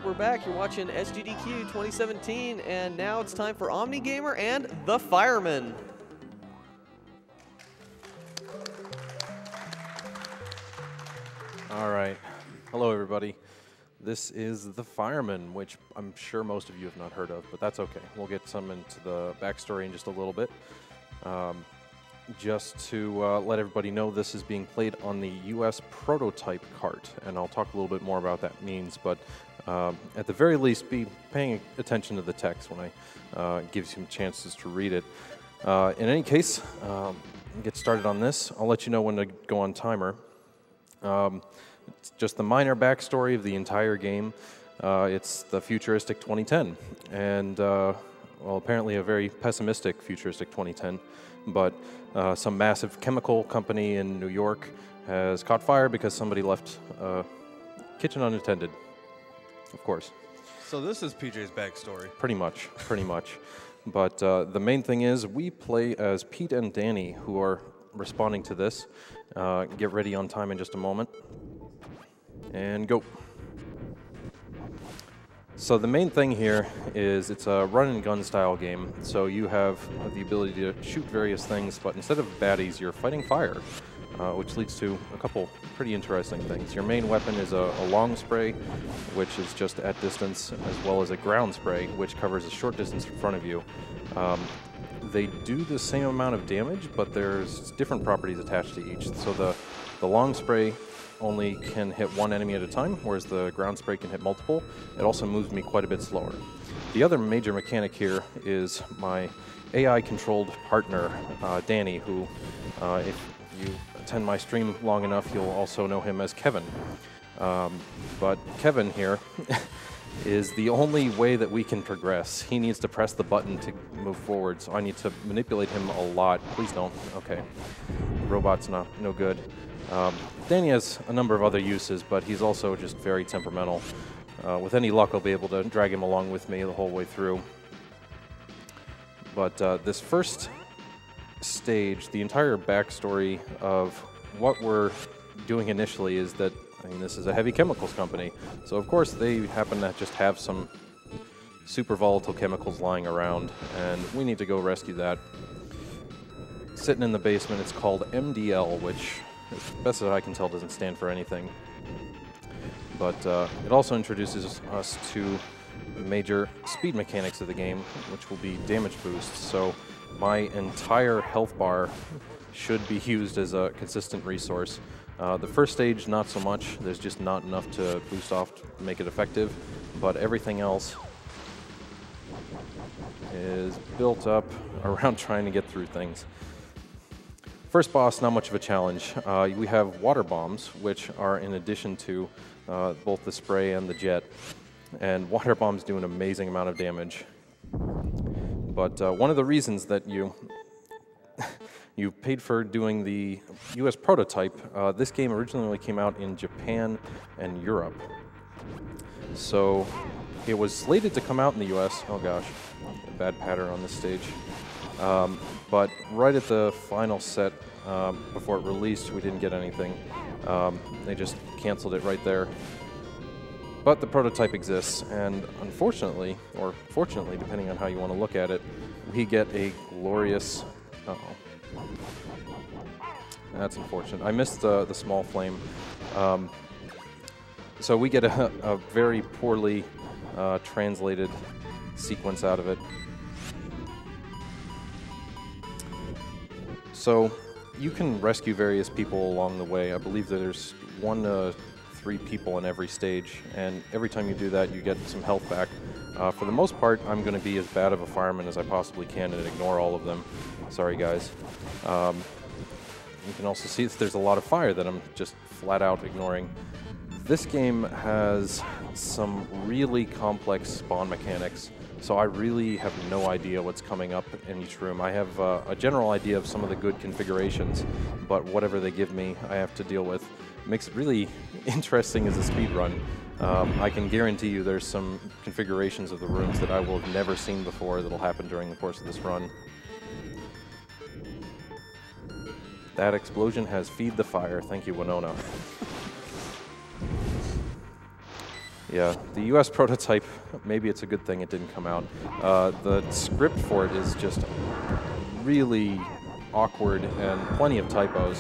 we're back. You're watching SGDQ 2017, and now it's time for Omnigamer and the Firemen. All right. Hello, everybody. This is the Firemen, which I'm sure most of you have not heard of, but that's okay. We'll get some into the backstory in just a little bit. Just to let everybody know, this is being played on the US prototype cart, and I'll talk a little bit more about what that means, but at the very least, be paying attention to the text when I give you some chances to read it. In any case, get started on this. I'll let you know when to go on timer. It's just the minor backstory of the entire game. It's the futuristic 2010, and well, apparently a very pessimistic futuristic 2010, but some massive chemical company in New York has caught fire because somebody left a kitchen unattended, of course. So this is PJ's backstory. Pretty much. But the main thing is we play as Pete and Danny, who are responding to this. Get ready on time in just a moment. And go. So the main thing here is it's a run and gun style game. So you have the ability to shoot various things, but instead of baddies, you're fighting fire, which leads to a couple pretty interesting things. Your main weapon is a long spray, which is just at distance, as well as a ground spray, which covers a short distance in front of you. They do the same amount of damage, but there's different properties attached to each. So the long spray only can hit one enemy at a time, whereas the ground spray can hit multiple. It also moves me quite a bit slower. The other major mechanic here is my AI-controlled partner, Danny, who, if you attend my stream long enough, you'll also know him as Kevin. But Kevin here is the only way that we can progress. He needs to press the button to move forward, so I need to manipulate him a lot. Please don't. Okay. The robot's no good. Danny has a number of other uses, but he's also just very temperamental. With any luck, I'll be able to drag him along with me the whole way through. But this first stage, the entire backstory of what we're doing initially is that, I mean, this is a heavy chemicals company, so of course they happen to just have some super volatile chemicals lying around, and we need to go rescue that. Sitting in the basement, it's called MDL, which, as best as I can tell, doesn't stand for anything. But it also introduces us to major speed mechanics of the game, which will be damage boosts. So my entire health bar should be used as a consistent resource. The first stage, not so much. There's just not enough to boost off to make it effective. But everything else is built up around trying to get through things. First boss, not much of a challenge. We have water bombs, which are in addition to both the spray and the jet. And water bombs do an amazing amount of damage. But one of the reasons that you paid for doing the US prototype, this game originally came out in Japan and Europe. So it was slated to come out in the US. Oh gosh, a bad pattern on this stage. But right at the final set, before it released, we didn't get anything. They just canceled it right there. But the prototype exists, and unfortunately, or fortunately, depending on how you want to look at it, we get a glorious... Uh-oh. That's unfortunate. I missed the small flame. So we get a very poorly translated sequence out of it. So you can rescue various people along the way. I believe that there's 1 to 3 people in every stage, and every time you do that, you get some health back. For the most part, I'm going to be as bad of a fireman as I possibly can and ignore all of them. Sorry, guys. You can also see that there's a lot of fire that I'm just flat out ignoring. This game has some really complex spawn mechanics, so I really have no idea what's coming up in each room. I have a general idea of some of the good configurations, but whatever they give me, I have to deal with. It makes it really interesting as a speed run. I can guarantee you there's some configurations of the rooms that I will have never seen before that'll happen during the course of this run. That explosion has feed the fire. Thank you, Winona. Yeah, the US prototype, maybe it's a good thing it didn't come out. The script for it is just really awkward and plenty of typos,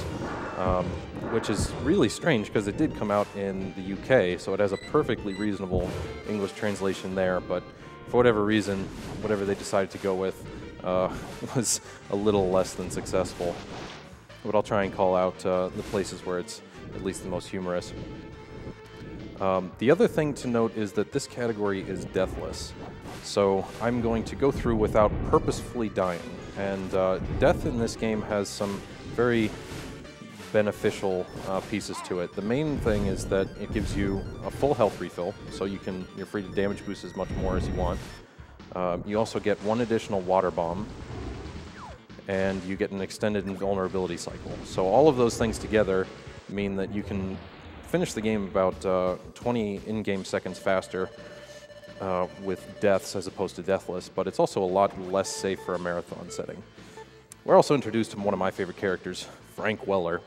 which is really strange because it did come out in the UK, so it has a perfectly reasonable English translation there, but for whatever reason, whatever they decided to go with was a little less than successful. But I'll try and call out the places where it's at least the most humorous. The other thing to note is that this category is deathless, so I'm going to go through without purposefully dying, and death in this game has some very beneficial pieces to it. The main thing is that it gives you a full health refill, so you're free to damage boost as much more as you want. You also get one additional water bomb, and you get an extended invulnerability cycle. So all of those things together mean that you can finish the game about 20 in-game seconds faster with deaths as opposed to deathless, but it's also a lot less safe for a marathon setting. We're also introduced to one of my favorite characters, Frank Weller,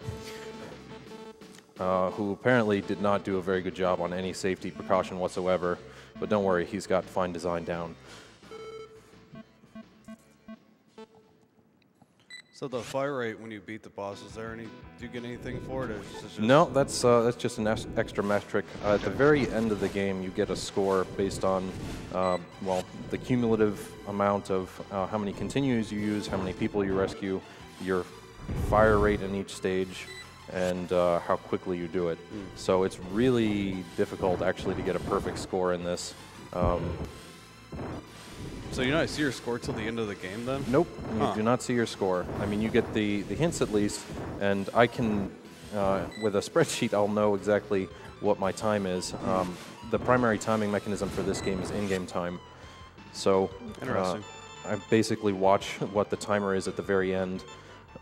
who apparently did not do a very good job on any safety precaution whatsoever, but don't worry, he's got fine design down. So the fire rate when you beat the boss, is there any? Do you get anything for it? Or is it just No, that's just an extra metric. At the very end of the game, you get a score based on, well, the cumulative amount of how many continues you use, how many people you rescue, your fire rate in each stage, and how quickly you do it. So it's really difficult actually to get a perfect score in this. So you not see your score till the end of the game then? Nope, you do not see your score. I mean, you get the hints at least, and I can, with a spreadsheet, I'll know exactly what my time is. The primary timing mechanism for this game is in-game time. So Interesting. I basically watch what the timer is at the very end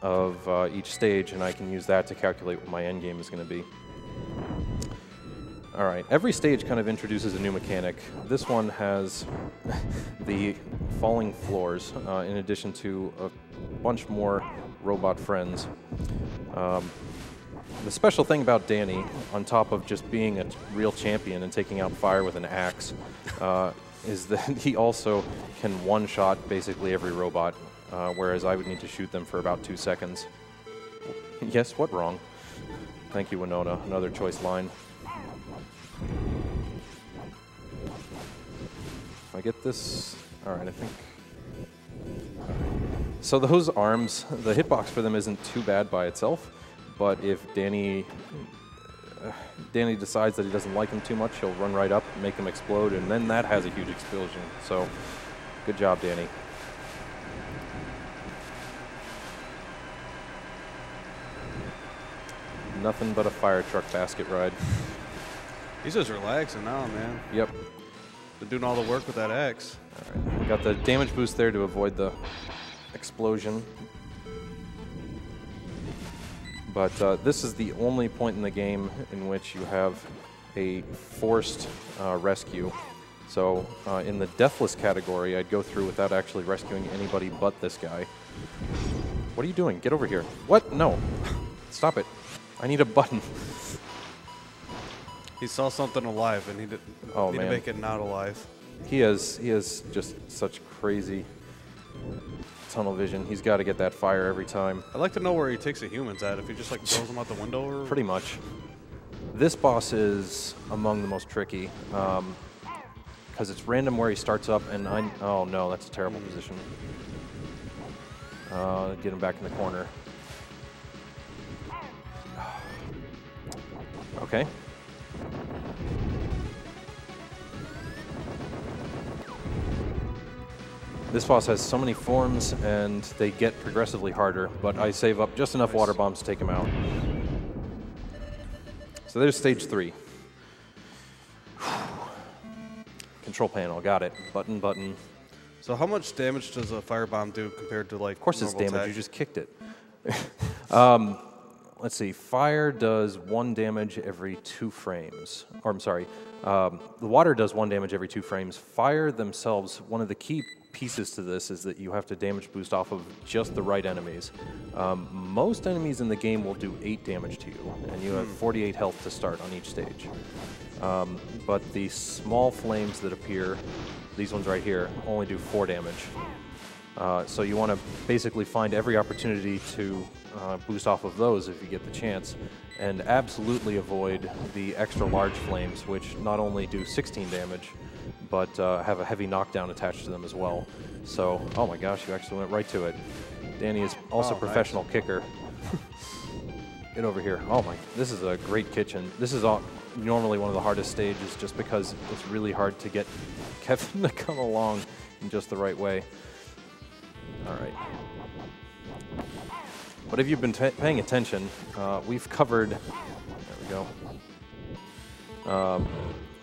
of each stage, and I can use that to calculate what my end game is going to be. All right, every stage kind of introduces a new mechanic. This one has the falling floors, in addition to a bunch more robot friends. The special thing about Danny, on top of just being a real champion and taking out fire with an axe, is that he also can one-shot basically every robot, whereas I would need to shoot them for about 2 seconds. Yes, what wrong? Thank you, Winona. Another choice line. If I get this, all right, I think. So those arms, the hitbox for them isn't too bad by itself, but if Danny decides that he doesn't like them too much, he'll run right up and make them explode, and then that has a huge explosion. So, good job, Danny. Nothing but a fire truck basket ride. He's just relaxing now, man. Yep. Been doing all the work with that axe. All right. We got the damage boost there to avoid the explosion. But this is the only point in the game in which you have a forced rescue. So in the deathless category, I'd go through without actually rescuing anybody but this guy. What are you doing? Get over here. What? No. Stop it. I need a button. He saw something alive, and he did need to make it not alive. He has just such crazy tunnel vision. He's got to get that fire every time. I'd like to know where he takes the humans at. If he just like throws them out the window, or pretty much. This boss is among the most tricky because it's random where he starts up, and oh no, that's a terrible position. Get him back in the corner. Okay. This boss has so many forms, and they get progressively harder, but I save up just enough water bombs to take him out. So there's stage 3. Control panel, got it. Button, button. So how much damage does a firebomb do compared to like? Of course it's damage, attack? you just kicked it. Let's see, fire does 1 damage every 2 frames. Or I'm sorry, the water does 1 damage every 2 frames. Fire themselves, one of the key pieces to this is that you have to damage boost off of just the right enemies. Most enemies in the game will do 8 damage to you, and you have 48 health to start on each stage. But the small flames that appear, these ones right here, only do 4 damage. So you want to basically find every opportunity to boost off of those if you get the chance, and absolutely avoid the extra large flames, which not only do 16 damage, but have a heavy knockdown attached to them as well. So, oh my gosh, you actually went right to it. Danny is also a professional kicker. Get over here. Oh my, this is a great kitchen. This is normally one of the hardest stages just because it's really hard to get Kevin to come along in just the right way. All right. But if you've been paying attention, we've covered, there we go.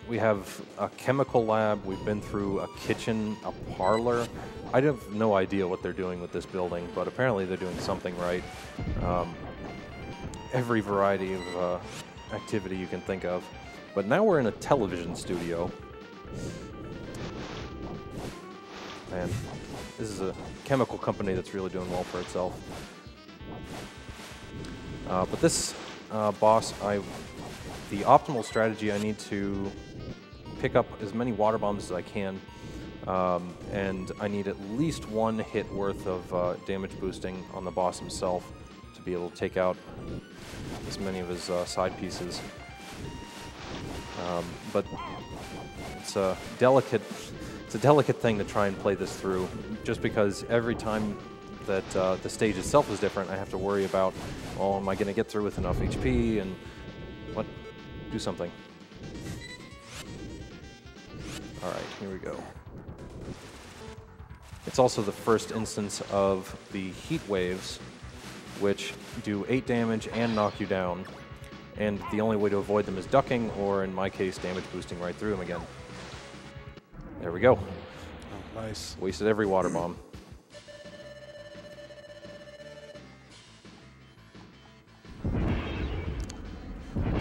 We have a chemical lab, we've been through a kitchen, a parlor. I have no idea what they're doing with this building, but apparently they're doing something right. Every variety of activity you can think of. But now we're in a television studio. And this is a chemical company that's really doing well for itself. But this boss, the optimal strategy, I need to pick up as many water bombs as I can, and I need at least 1 hit worth of damage boosting on the boss himself to be able to take out as many of his side pieces. But it's a delicate thing to try and play this through, just because every time that the stage itself is different, I have to worry about, oh, am I going to get through with enough HP, and what? Do something. All right, here we go. It's also the first instance of the heat waves, which do 8 damage and knock you down, and the only way to avoid them is ducking, or in my case, damage boosting right through them again. There we go. Oh, nice. Wasted every water bomb.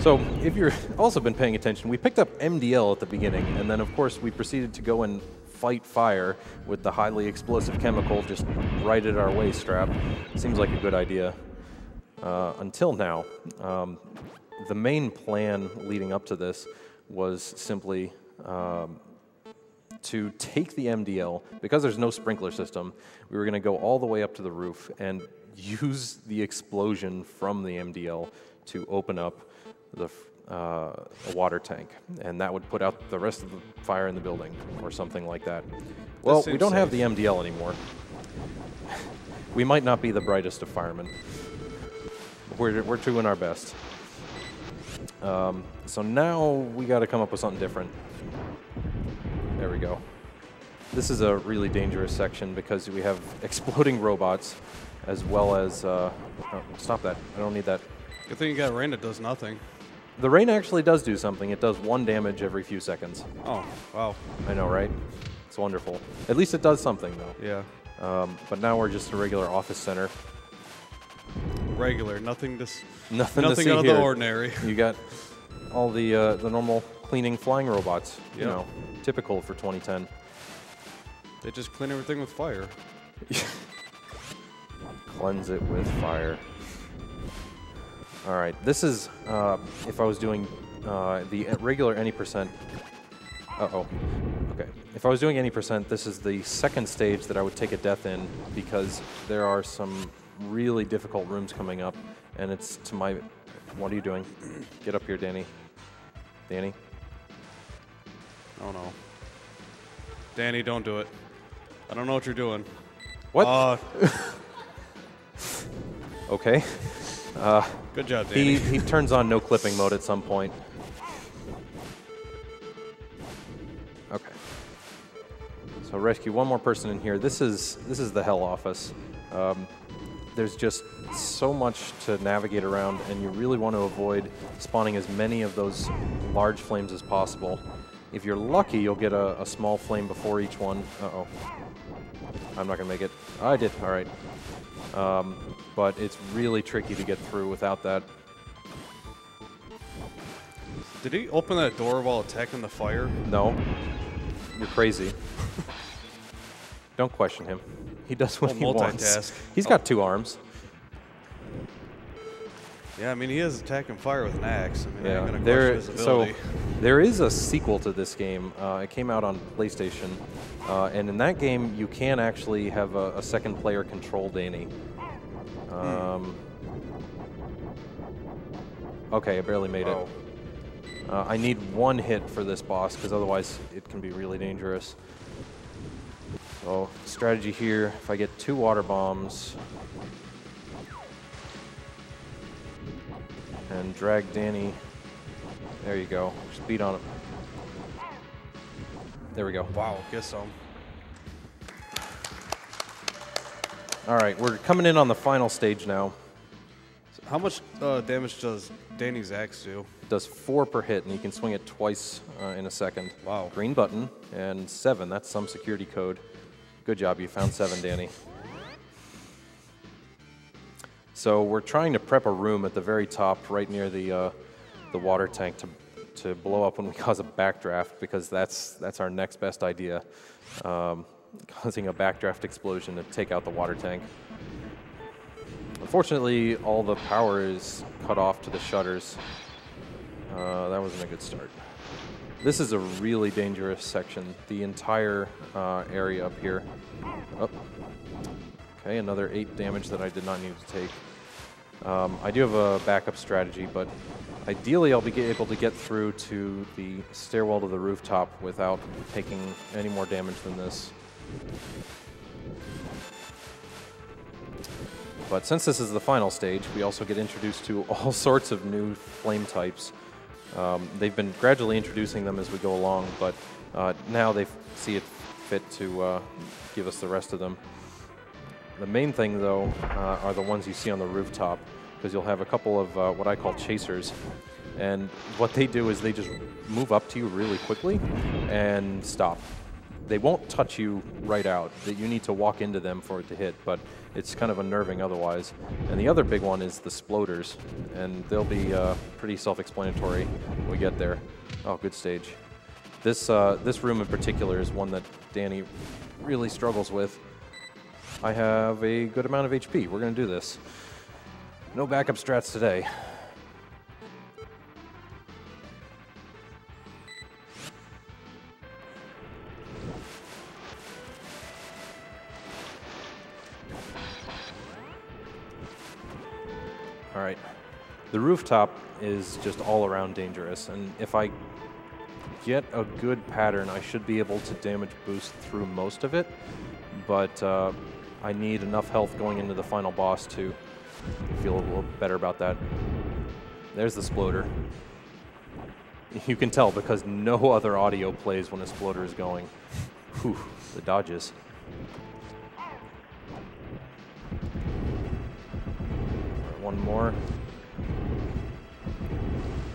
So, if you've also been paying attention, we picked up MDL at the beginning, and then of course we proceeded to go and fight fire with the highly explosive chemical just right at our waist strap. Seems like a good idea. Until now. The main plan leading up to this was simply to take the MDL, because there's no sprinkler system, we were going to go all the way up to the roof and use the explosion from the MDL to open up the water tank, and that would put out the rest of the fire in the building, or something like that. Well, we don't have the MDL anymore. We might not be the brightest of firemen. We're doing our best. So now we got to come up with something different. There we go. This is a really dangerous section because we have exploding robots, as well as... oh, stop that. I don't need that. Good thing you got rain that does nothing. The rain actually does do something. It does 1 damage every few seconds. Oh, wow. I know, right? It's wonderful. At least it does something, though. Yeah. But now we're just a regular office center. Regular, nothing to Nothing out of here. the ordinary. You got all the normal cleaning flying robots. You Yep. know, typical for 2010. They just clean everything with fire. Cleanse it with fire. All right, this is if I was doing the regular any percent. Uh-oh. Okay. If I was doing any percent, this is the second stage that I would take a death in, because there are some really difficult rooms coming up, and it's to my... What are you doing? Get up here, Danny. Danny? Oh, no. Danny, don't do it. I don't know what you're doing. What? Okay. Good job, Danny. He turns on no clipping mode at some point. Okay. So rescue one more person in here. This is the hell office. There's just so much to navigate around, and you really want to avoid spawning as many of those large flames as possible. If you're lucky, you'll get a small flame before each one. Uh-oh. I'm not going to make it. I did. All right. But it's really tricky to get through without that. Did he open that door while attacking the fire? No. You're crazy. Don't question him. He does what he wants. Multitask. He's got 2 arms. Yeah, I mean, he is attacking fire with an axe. I mean, Yeah, I'm going to question his ability. There is a sequel to this game. It came out on PlayStation, and in that game, you can actually have a second player control Danny. Okay, I barely made it. I need one hit for this boss, because otherwise it can be really dangerous. So, strategy here, if I get 2 water bombs, and drag Danny. There you go. Just beat on him. There we go. Wow, guess so. All right, we're coming in on the final stage now. How much damage does Danny's axe do? It does 4 per hit, and you can swing it twice in a second. Wow. Green button, and 7. That's some security code. Good job, you found 7, Danny. So we're trying to prep a room at the very top, right near the water tank, to blow up when we cause a backdraft, because that's our next best idea, causing a backdraft explosion to take out the water tank. Unfortunately, all the power is cut off to the shutters. That wasn't a good start. This is a really dangerous section. The entire area up here. Oh. Okay, another 8 damage that I did not need to take. I do have a backup strategy, but ideally I'll be able to get through to the stairwell to the rooftop without taking any more damage than this. But since this is the final stage, we also get introduced to all sorts of new flame types. They've been gradually introducing them as we go along, but now they see it fit to give us the rest of them. The main thing, though, are the ones you see on the rooftop, because you'll have a couple of what I call chasers. And what they do is they just move up to you really quickly and stop. They won't touch you right out. That you need to walk into them for it to hit, but it's kind of unnerving otherwise. And the other big one is the sploders, and they'll be pretty self-explanatory when we get there. Oh, good stage. This room in particular is one that Danny really struggles with. I have a good amount of HP. We're going to do this. No backup strats today. All right. The rooftop is just all around dangerous, and if I get a good pattern, I should be able to damage boost through most of it, but I need enough health going into the final boss to feel a little better about that. There's the sploder. You can tell because no other audio plays when a sploder is going. Whew, the dodges. One more.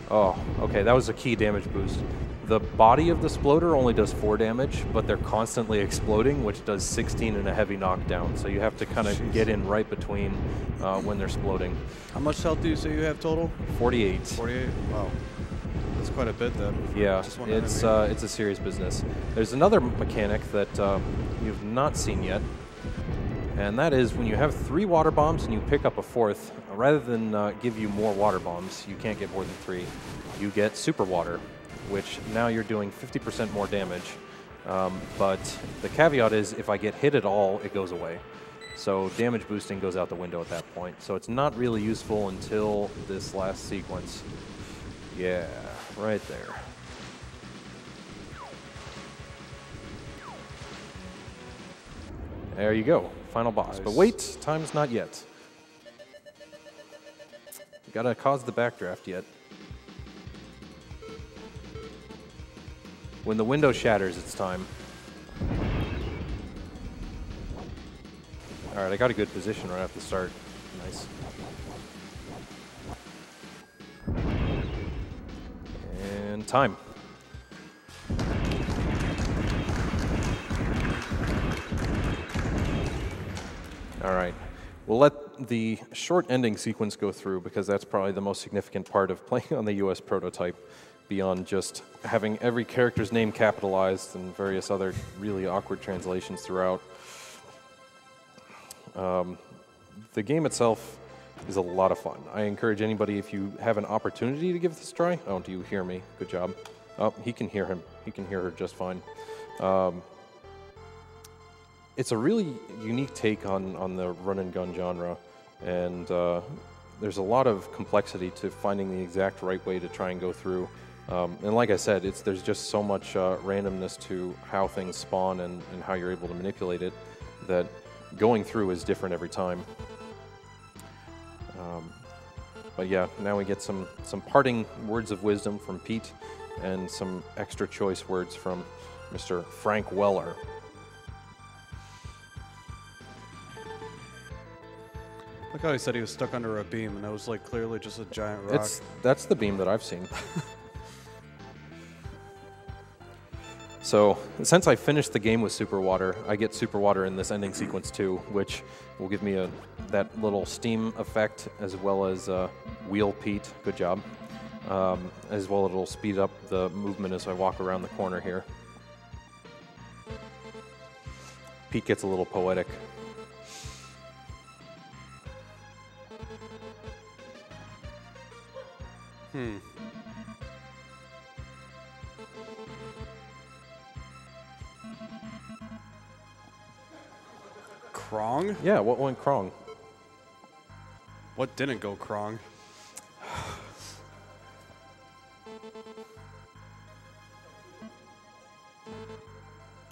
Oh, okay, that was a key damage boost. The body of the sploder only does 4 damage, but they're constantly exploding, which does 16 and a heavy knockdown. So you have to kind of get in right between when they're exploding. How much health do you say you have total? 48. 48? Wow. That's quite a bit then. Yeah, it's a serious business. There's another mechanic that you've not seen yet, and that is when you have 3 water bombs and you pick up a 4th, rather than give you more water bombs, you can't get more than 3, you get super water, which now you're doing 50% more damage. But the caveat is if I get hit at all, it goes away. So damage boosting goes out the window at that point. So it's not really useful until this last sequence. Yeah, right there. There you go, final boss. Nice. But wait, time's not yet. You gotta cause the backdraft yet. When the window shatters, it's time. All right, I got a good position right off the start. Nice. And time. All right. We'll let the short ending sequence go through because that's probably the most significant part of playing on the US prototype, beyond just having every character's name capitalized and various other really awkward translations throughout. The game itself is a lot of fun. I encourage anybody, if you have an opportunity to give this a try. Oh, do you hear me? Good job. Oh, he can hear him. He can hear her just fine. It's a really unique take on the run and gun genre, and there's a lot of complexity to finding the exact right way to try and go through. And like I said, there's just so much randomness to how things spawn and how you're able to manipulate it that going through is different every time. But yeah, now we get some parting words of wisdom from Pete and some extra choice words from Mr. Frank Weller. Look how he said he was stuck under a beam, and it was like clearly just a giant rock. That's the beam that I've seen. So, since I finished the game with Super Water, I get Super Water in this ending sequence too, which will give me that little steam effect, as well as Wheel Pete, good job. As well, it'll speed up the movement as I walk around the corner here. Pete gets a little poetic. Krong? Yeah, what went Krong? What didn't go Krong?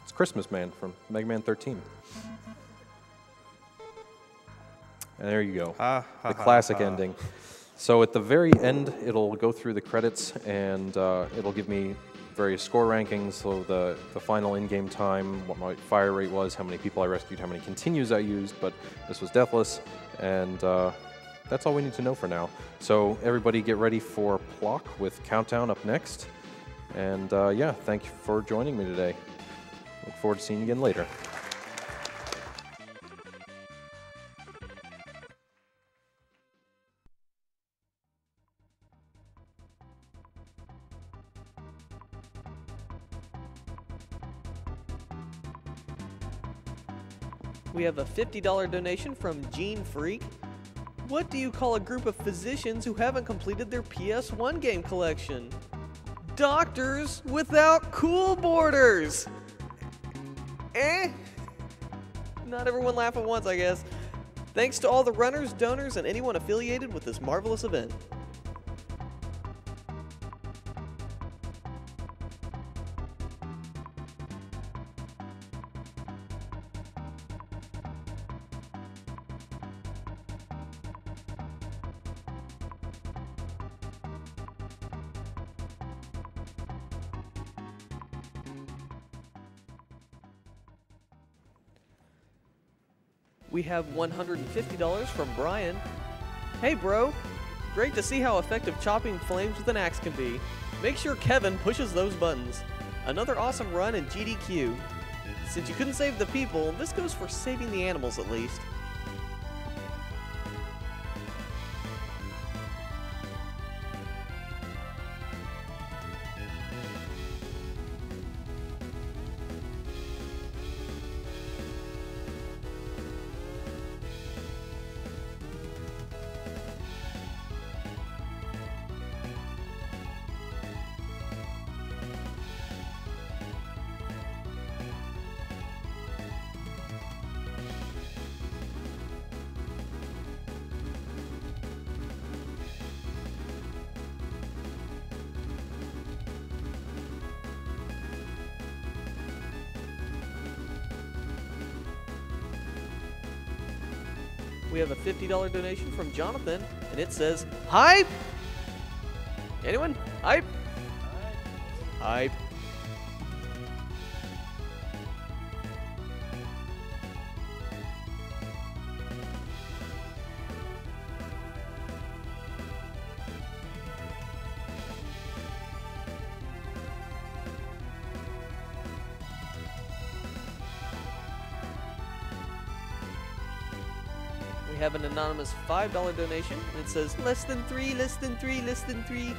It's Christmas Man from Mega Man 13. And there you go. The classic ending. So at the very end, it'll go through the credits, and it'll give me various score rankings, so the final in-game time, what my fire rate was, how many people I rescued, how many continues I used, but this was Deathless, and that's all we need to know for now. So everybody get ready for Plock with Countdown up next, and yeah, thank you for joining me today. Look forward to seeing you again later. We have a $50 donation from Gene Freak. What do you call a group of physicians who haven't completed their PS1 game collection? Doctors without cool borders! Not everyone laugh at once, I guess. Thanks to all the runners, donors, and anyone affiliated with this marvelous event. We have $150 from Brian. Hey bro, great to see how effective chopping flames with an axe can be. Make sure Kevin pushes those buttons. Another awesome run in GDQ. Since you couldn't save the people, this goes for saving the animals at least. We have a $50 donation from Jonathan, and it says, Hype! Anyone? Hype? Hype. We have an anonymous $5 donation, and it says, less than 3, less than 3, less than 3.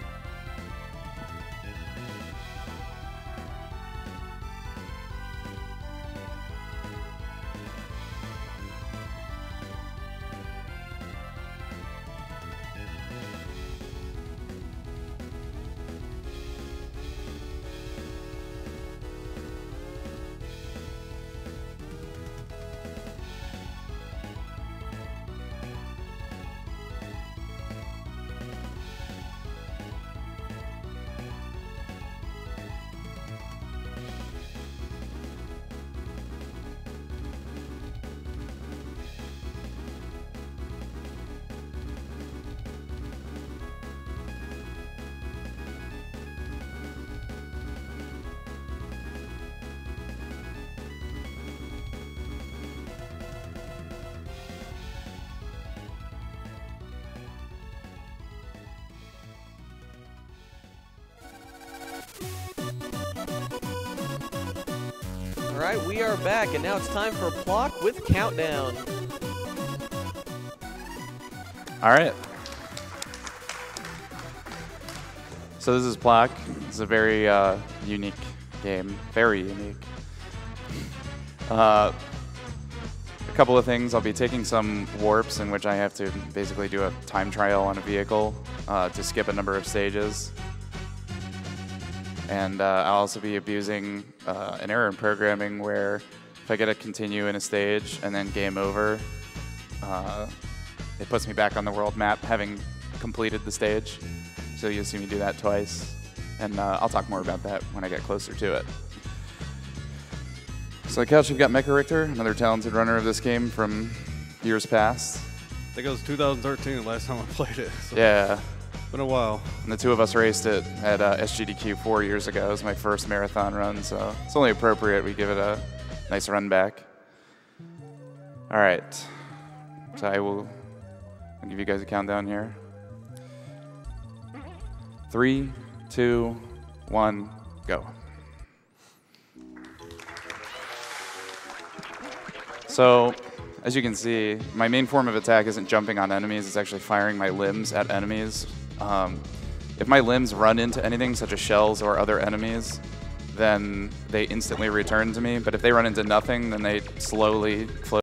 All right, we are back, and now it's time for Block with Countdown. All right. So this is Block. It's a very unique game. Very unique. A couple of things. I'll be taking some warps in which I have to basically do a time trial on a vehicle to skip a number of stages. And I'll also be abusing an error in programming where if I get to continue in a stage and then game over, it puts me back on the world map having completed the stage. So you'll see me do that twice. And I'll talk more about that when I get closer to it. So on the couch, we've got Mecha Richter, another talented runner of this game from years past. I think it was 2013 the last time I played it. So Yeah. been a while. And the two of us raced it at SGDQ 4 years ago. It was my first marathon run, so it's only appropriate we give it a nice run back. All right. So I'll give you guys a countdown here. 3, 2, 1, go. So, as you can see, my main form of attack isn't jumping on enemies, it's actually firing my limbs at enemies. If my limbs run into anything, such as shells or other enemies, then they instantly return to me. But if they run into nothing, then they slowly float